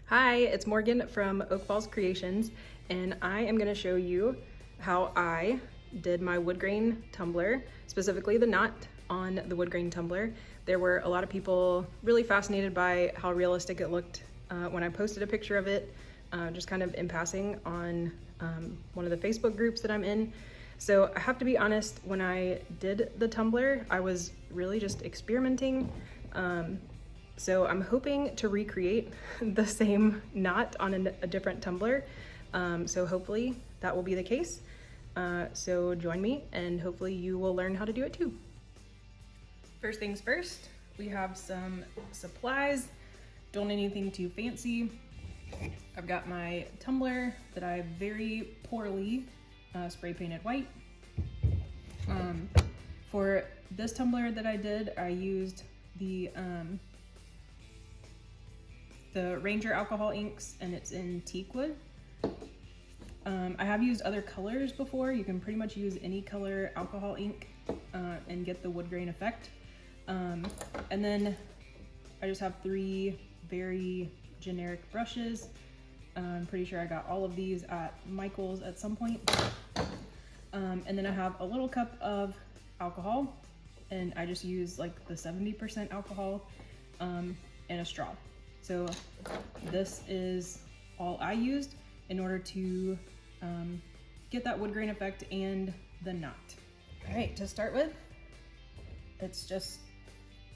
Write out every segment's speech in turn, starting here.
Hi, it's Morgan from Oak Falls Creations, and I am going to show you how I did my wood grain tumbler, specifically the knot on the wood grain tumbler. There were a lot of people really fascinated by how realistic it looked when I posted a picture of it, just kind of in passing on one of the Facebook groups that I'm in. So I have to be honest, when I did the tumbler, I was really just experimenting. So I'm hoping to recreate the same knot on a different tumbler. So hopefully that will be the case. So join me and hopefully you will learn how to do it too. First things first, we have some supplies. Don't need anything too fancy. I've got my tumbler that I very poorly spray painted white. For this tumbler that I did, I used the Ranger alcohol inks, and it's in Teakwood. I have used other colors before. You can pretty much use any color alcohol ink and get the wood grain effect. And then I just have 3 very generic brushes. I'm pretty sure I got all of these at Michael's at some point. And then I have a little cup of alcohol, and I just use like the 70% alcohol and a straw. So this is all I used in order to get that wood grain effect and the knot. All right, to start with, it's just,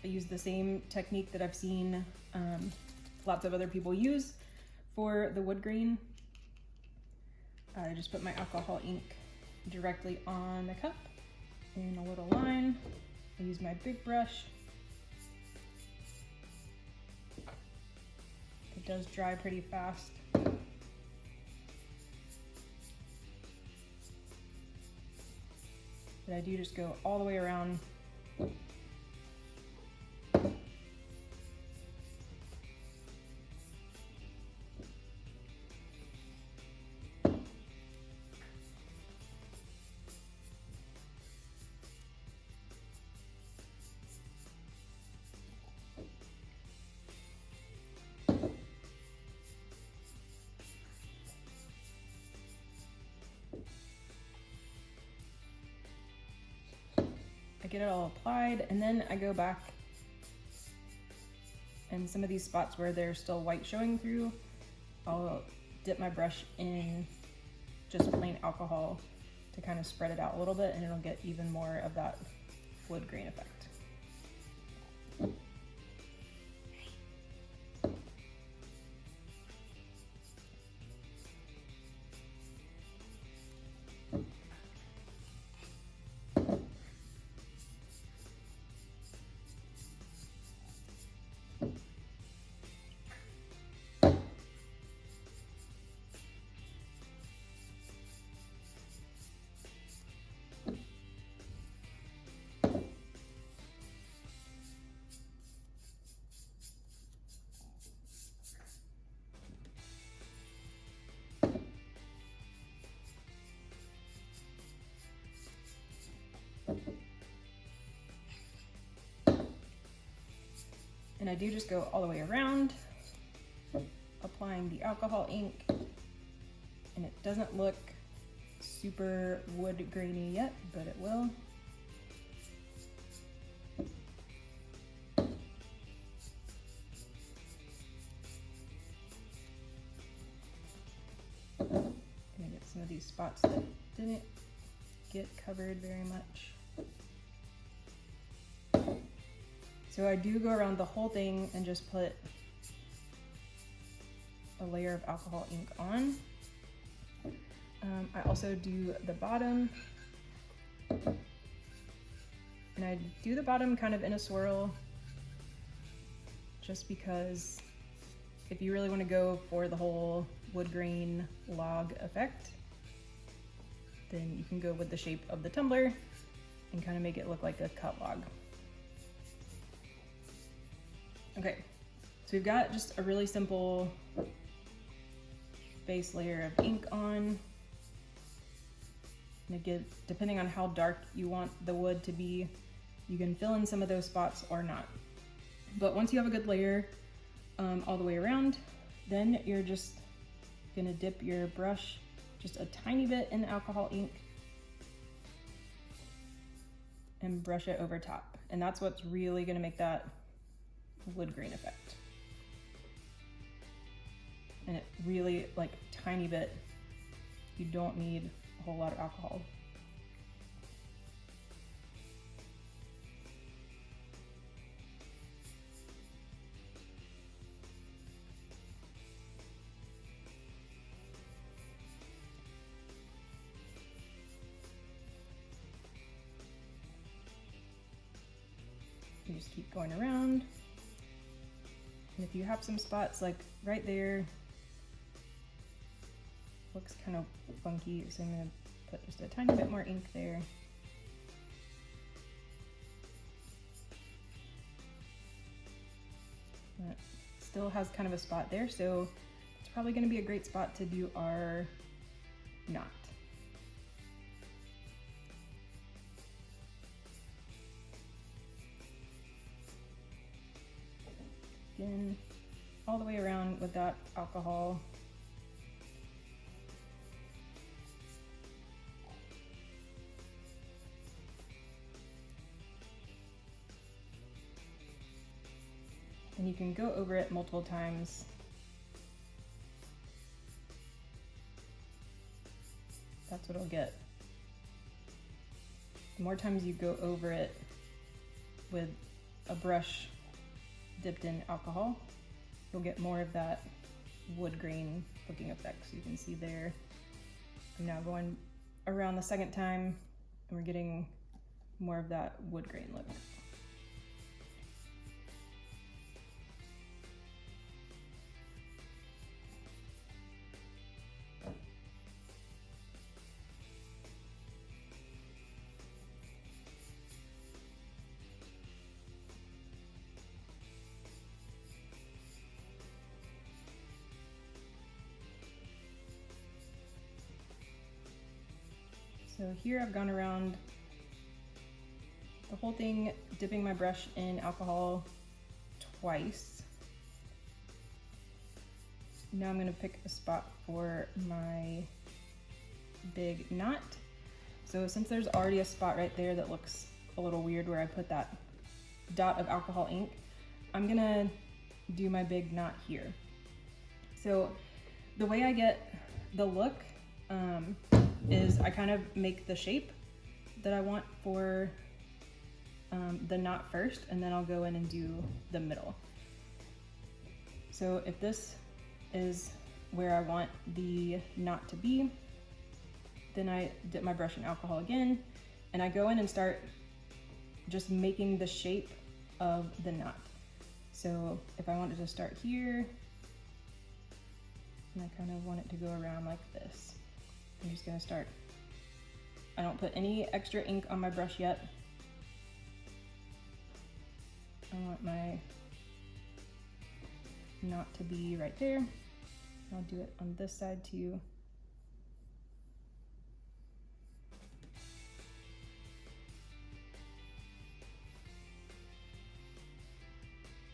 I use the same technique that I've seen lots of other people use for the wood grain. I just put my alcohol ink directly on the cup in a little line. I use my big brush. It does dry pretty fast. But I do just go all the way around. I get it all applied, and then I go back, and some of these spots where there's still white showing through, I'll dip my brush in just plain alcohol to kind of spread it out a little bit, and it'll get even more of that wood grain effect. And I do just go all the way around, applying the alcohol ink, and it doesn't look super wood grainy yet, but it will. And I get some of these spots that didn't get covered very much. So I do go around the whole thing and just put a layer of alcohol ink on. I also do the bottom, and I do the bottom kind of in a swirl, just because if you really want to go for the whole wood grain log effect, then you can go with the shape of the tumbler and kind of make it look like a cut log. Okay, so we've got just a really simple base layer of ink on. And again, depending on how dark you want the wood to be, you can fill in some of those spots or not. But once you have a good layer all the way around, Then you're just gonna dip your brush just a tiny bit in alcohol ink and brush it over top. And that's what's really gonna make that wood grain effect. And it really, like, tiny bit. You don't need a whole lot of alcohol. You just keep going around. And if you have some spots like right there, looks kind of funky, so I'm gonna put just a tiny bit more ink there. That still has kind of a spot there, so it's probably gonna be a great spot to do our knot. Again, all the way around with that alcohol. And you can go over it multiple times. That's what I'll get. The more times you go over it with a brush dipped in alcohol, you'll get more of that wood grain looking effect. So you can see there, I'm now going around the second time and we're getting more of that wood grain look. So here I've gone around the whole thing, dipping my brush in alcohol twice. Now I'm gonna pick a spot for my big knot. So since there's already a spot right there that looks a little weird where I put that dot of alcohol ink, I'm gonna do my big knot here. So the way I get the look is I kind of make the shape that I want for the knot first, and then I'll go in and do the middle. So if this is where I want the knot to be, then I dip my brush in alcohol again, and I go in and start just making the shape of the knot. So if I wanted to start here, and I kind of want it to go around like this, I'm just gonna start. I don't put any extra ink on my brush yet. I want my knot to be right there. I'll do it on this side too.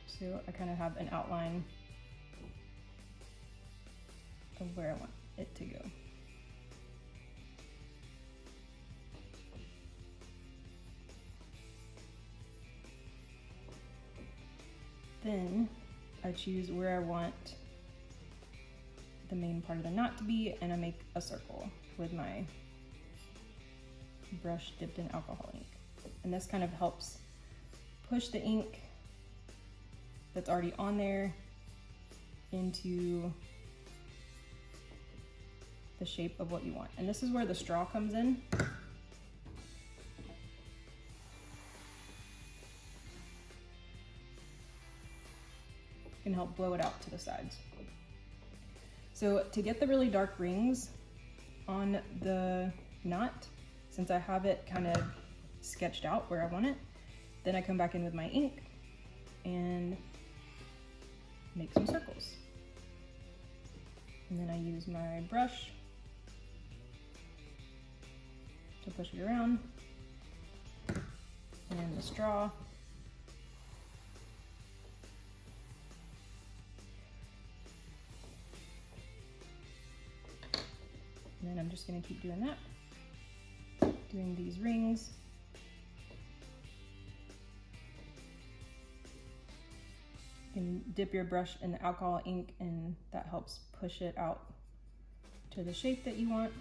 So I kind of have an outline of where I want it to go. Then I choose where I want the main part of the knot to be, and I make a circle with my brush dipped in alcohol ink. And this kind of helps push the ink that's already on there into the shape of what you want. And this is where the straw comes in. Can help blow it out to the sides. So to get the really dark rings on the knot, since I have it kind of sketched out where I want it, then I come back in with my ink and make some circles. And then I use my brush to push it around, and the straw. And I'm just gonna keep doing that. Doing these rings. You can dip your brush in the alcohol ink and that helps push it out to the shape that you want.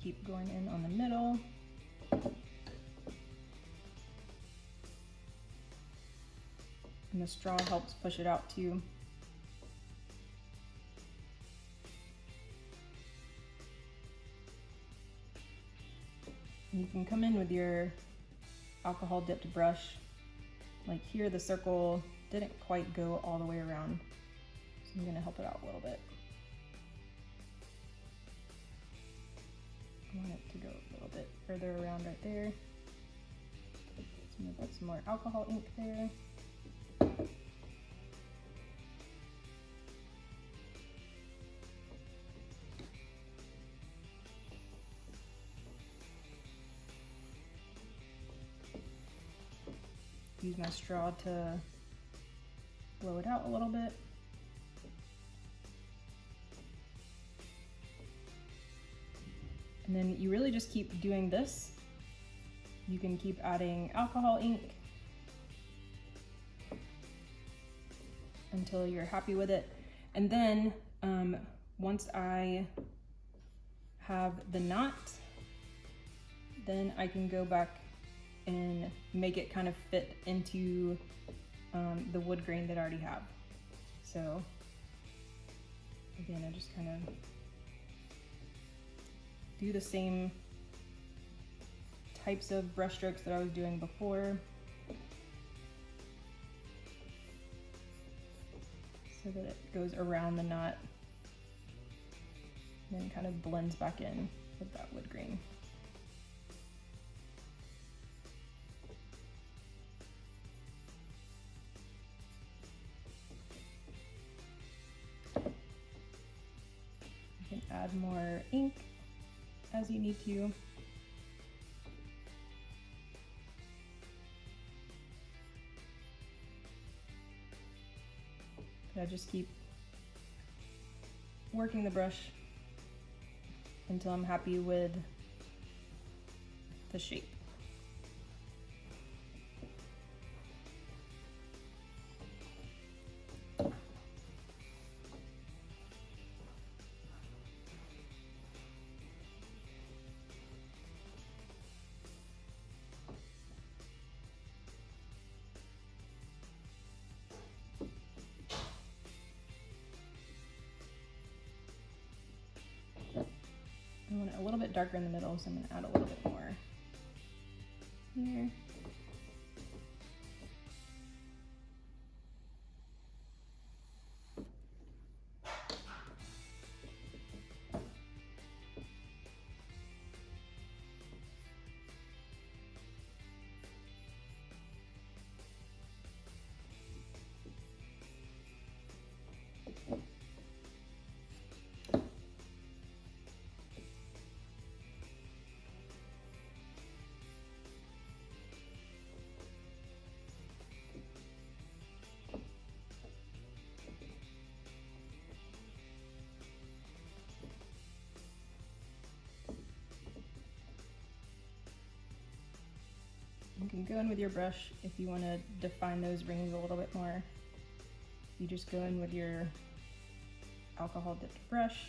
Keep going in on the middle. And the straw helps push it out too. And you can come in with your alcohol dipped brush. Like here, the circle didn't quite go all the way around. So I'm gonna help it out a little bit. I want it to go a little bit further around right there. So I'm gonna put some more alcohol ink there. Use my straw to blow it out a little bit. And then you really just keep doing this. You can keep adding alcohol ink until you're happy with it. And then once I have the knot, then I can go back and make it kind of fit into the wood grain that I already have. So again, I just kind of do the same types of brush strokes that I was doing before, so that it goes around the knot and then kind of blends back in with that wood grain. You can add more ink as you need to. I just keep working the brush until I'm happy with the shape. I want it a little bit darker in the middle, so I'm going to add a little bit more here. You can go in with your brush if you want to define those rings a little bit more. You just go in with your alcohol dipped brush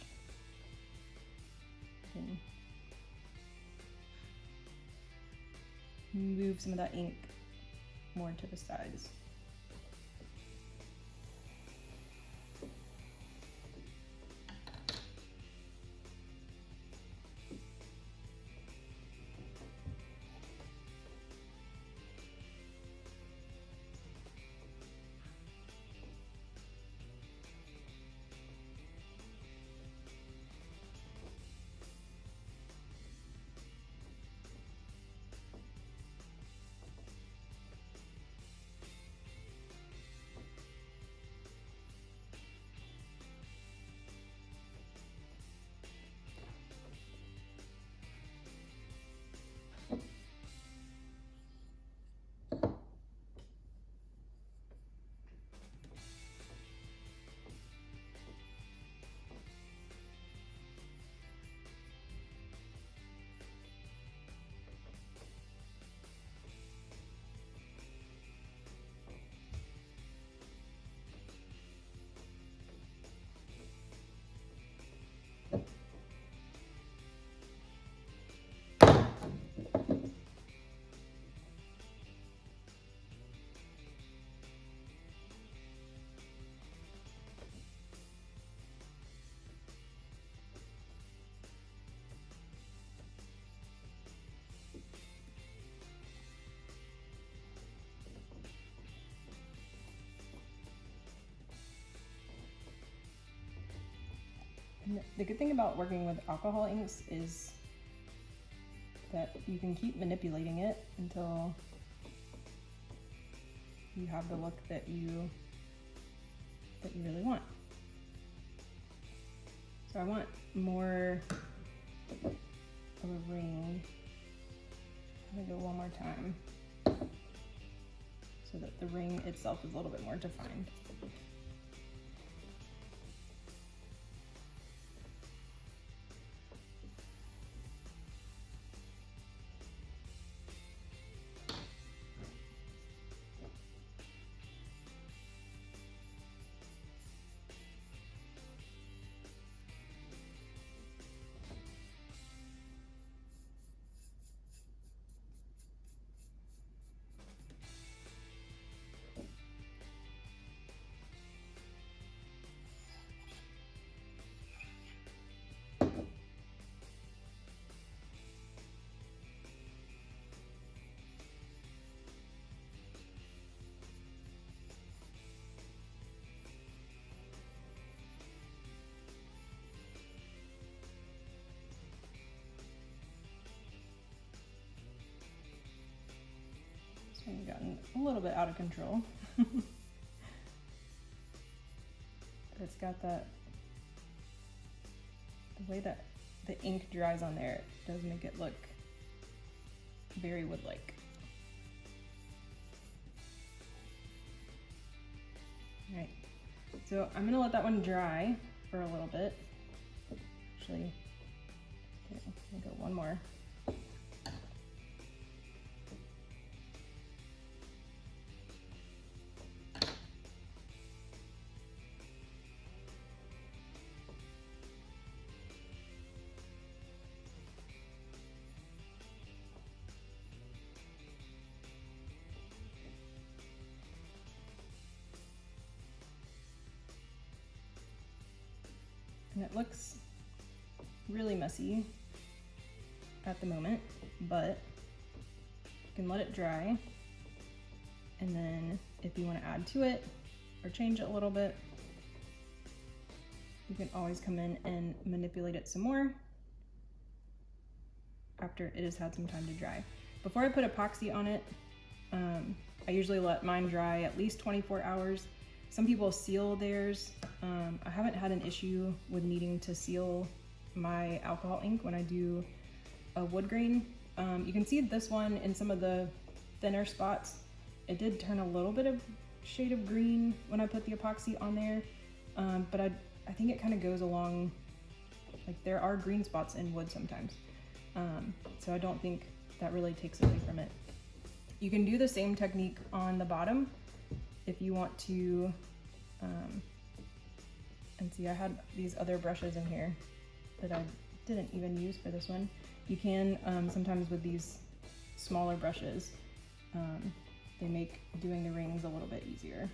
and move some of that ink more to the sides. And the good thing about working with alcohol inks is that you can keep manipulating it until you have the look that you really want. So I want more of a ring. I'm gonna go one more time so that the ring itself is a little bit more defined. It's gotten a little bit out of control. But it's got that, the way that the ink dries on there, it does make it look very wood-like. All right, so I'm gonna let that one dry for a little bit. Actually, okay, I'll go one more. And it looks really messy at the moment, but you can let it dry. And then if you want to add to it or change it a little bit, you can always come in and manipulate it some more after it has had some time to dry. Before I put epoxy on it, I usually let mine dry at least 24 hours. Some people seal theirs. I haven't had an issue with needing to seal my alcohol ink when I do a wood grain. You can see this one in some of the thinner spots. It did turn a little bit of shade of green when I put the epoxy on there, but I think it kind of goes along, like there are green spots in wood sometimes. So I don't think that really takes away from it. You can do the same technique on the bottom if you want to, and see, I had these other brushes in here that I didn't even use for this one. You can, sometimes with these smaller brushes, they make doing the rings a little bit easier.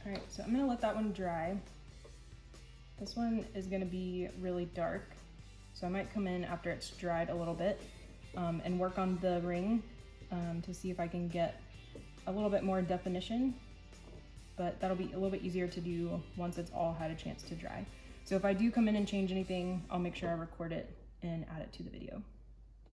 All right, so I'm gonna let that one dry. This one is gonna be really dark, so I might come in after it's dried a little bit and work on the ring to see if I can get a little bit more definition, but that'll be a little bit easier to do once it's all had a chance to dry. So if I do come in and change anything, I'll make sure I record it and add it to the video.